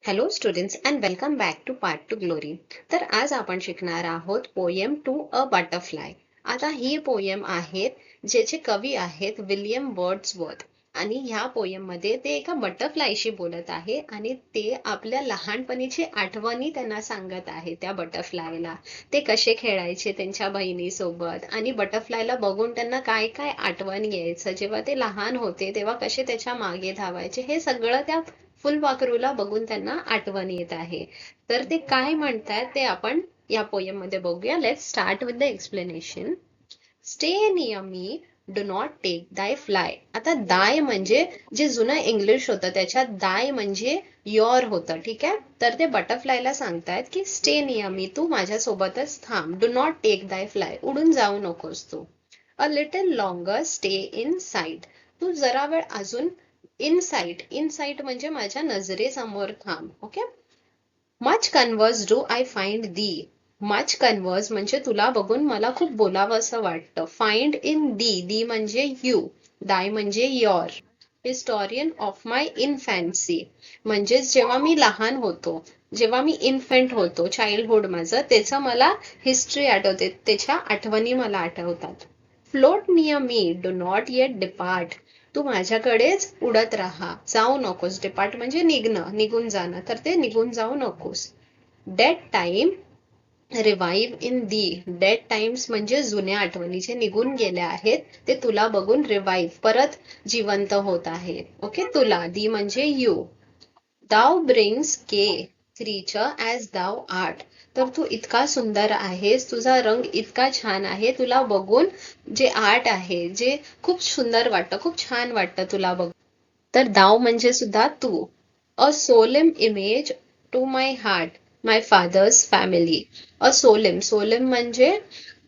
Hello students and welcome back to part two glory. तर आज आपण शिकणार आहोत पोएम टू अ बटरफ्लाय. आता ही पोएम आहेत ज्याचे कवी आहेत विल्यम वर्ड्सवर्थ आणि ह्या पोएम मध्ये ते एका बटरफ्लायशी बोलत आहे आणि ते आपल्या लहानपणीची आठवणी त्यांना सांगत आहे. त्या बटरफ्लायला ते कसे खेळायचे त्यांच्या बहिणीसोबत आणि बटरफ्लायला बघून त्यांना काय काय आठवण यायचं, जेव्हा ते लहान होते तेव्हा कसे त्याच्या मागे धावायचे, हे सगळं त्या फुलपाखरूला बघून त्यांना आठवण येत आहे. तर ते काय म्हणतात ते आपण या पोएम मध्ये बघूया. Let's start with the explanation. Stay near me, do not take thy fly. आता दाय म्हणजे जे जुनं इंग्लिश होतं त्याच्यात दाय म्हणजे योर होतं, ठीक आहे. तर ते बटरफ्लायला सांगतायत की स्टे नियर मी, तू माझ्यासोबतच थांब. Do not take thy flight, उडून जाऊ नकोस तू. A little longer stay in sight, तू जरा वेळ अजून इनसाइट म्हणजे माझ्या नजरेसमोर थांब. Okay. Much converse do I find thee. Much converse म्हणजे तुला बघून मला खूप बोलावं असं वाटतं. फाइंड इन दी म्हणजे यू, दाय म्हणजे योर. हिस्टोरियन ऑफ माय इन्फॅन्सी म्हणजे जेव्हा मी लहान होतो, जेव्हा मी इन्फंट होतो, चाइल्डहुड माझं, त्याचं मला हिस्ट्री आठवते, त्याच्या आठवणी मला आठवतात. Float near me, do not yet depart. तू माझ्याकडेच उडत राहा, जाऊ नकोस. डिपार्ट म्हणजे निघणं, निघून जाणं, तर ते निघून जाऊ नकोस. Dead time revive in thee. Dead times म्हणजे जुन्या आठवणी जे निघून गेल्या आहेत ते तुला बघून रिवाइव्ह, परत जिवंत होत आहे. ओके. तुला, दी म्हणजे यू. दाव ब्रिंग्स के क्रीचर ॲज दाव आर्ट. तर तू इतका सुंदर आहेस, तुझा रंग इतका छान आहे, तुला बघून जे आर्ट आहे जे खूप सुंदर वाटतं, खूप छान वाटतं तुला बघ. तर दाव म्हणजे सुद्धा तू. A solemn image to my heart, my father's family. A solemn म्हणजे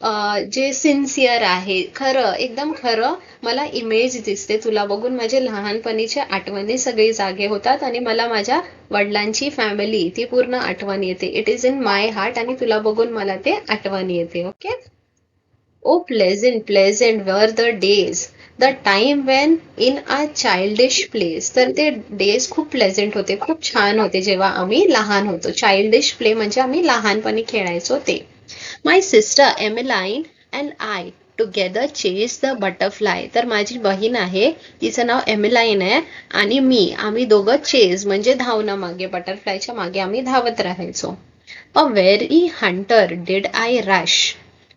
जे सिन्सिअर आहे, खरं, एकदम खरं मला इमेज दिसते. तुला बघून माझे लहानपणीच्या आठवणी सगळी जागे होतात आणि मला माझ्या वडिलांची फॅमिली ती पूर्ण आठवण येते. It is in my heart आणि तुला बघून मला ते आठवण येते. Okay. Oh pleasant were the days, the time when in a childish place. तर ते डेज खूप प्लेझेंट होते, खूप छान होते जेव्हा आम्ही लहान होतो. चाइल्डिश प्ले म्हणजे आम्ही लहानपणी खेळायचो ते. My sister Emmeline and I together chase the butterfly. तर माझी बहीण आहे, तिचं नाव एमिलाईन आहे, आणि आम्ही दोघं चेज म्हणजे धावणं, मागे बटरफ्लायच्या मागे आम्ही धावत राहायचो. A very Hunter did I rush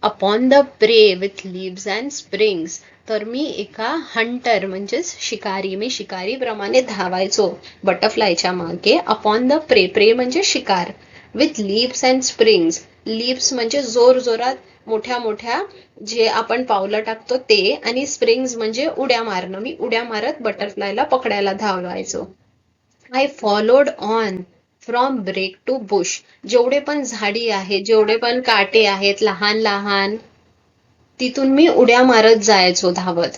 upon the prey with leaves and springs. तर मी एका हंटर म्हणजेच शिकारी, मी शिकारीप्रमाणे धावायचो बटरफ्लायच्या मागे. अपॉन द प्रे म्हणजे शिकार. With leaves and springs, leaves म्हणजे जोर जोरात, मोठ्या मोठ्या जे आपण पावलं टाकतो ते, आणि स्प्रिंग्स म्हणजे उड्या मारणं. मी उड्या मारत बटरफ्लायला पकडायला धावायचो. I followed on from brake to bush. जेवढे पण झाडी आहेत, जेवढे पण काटे आहेत लहान लहान, तिथून मी उड्या मारत जायचो धावत.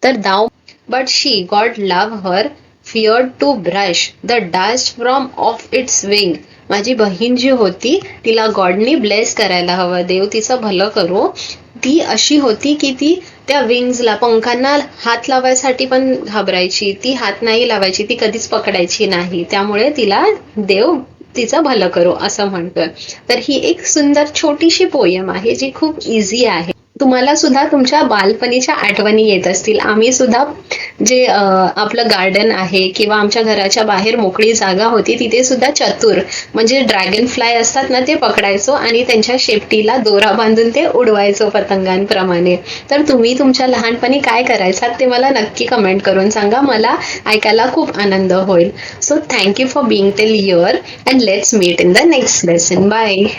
तर thou, but she God love her feared to brush the dust from off its wing. माझी बहीण जी होती तिला गॉडनी ब्लेस करायला हवं, देव तिचं भलं करो. ती अशी होती की ती त्या विंग्सला, पंखांना हात लावायसाठी पण घाबरायची. ती हात नाही लावायची, ती कधीच पकडायची नाही. त्यामुळे तिला देव तिचं भलं करो असं म्हणतोय. तर ही एक सुंदर छोटीशी पोयम आहे जी खूप इझी आहे. तुम्हाला सुद्धा तुमच्या बालपणीच्या आठवणी येत असतील. आम्ही सुद्धा जे आपलं गार्डन आहे किंवा आमच्या घराच्या बाहेर मोकळी जागा होती, तिथे सुद्धा चतुर म्हणजे ड्रॅगन फ्लाय असतात ना, ते पकडायचो आणि त्यांच्या शेपटीला दोरा बांधून ते उडवायचो पतंगांप्रमाणे. तर तुम्ही तुमच्या लहानपणी काय करायचात ते मला नक्की कमेंट करून सांगा, मला ऐकायला खूप आनंद होईल. So thank you for being till here and let's meet in the next lesson. Bye.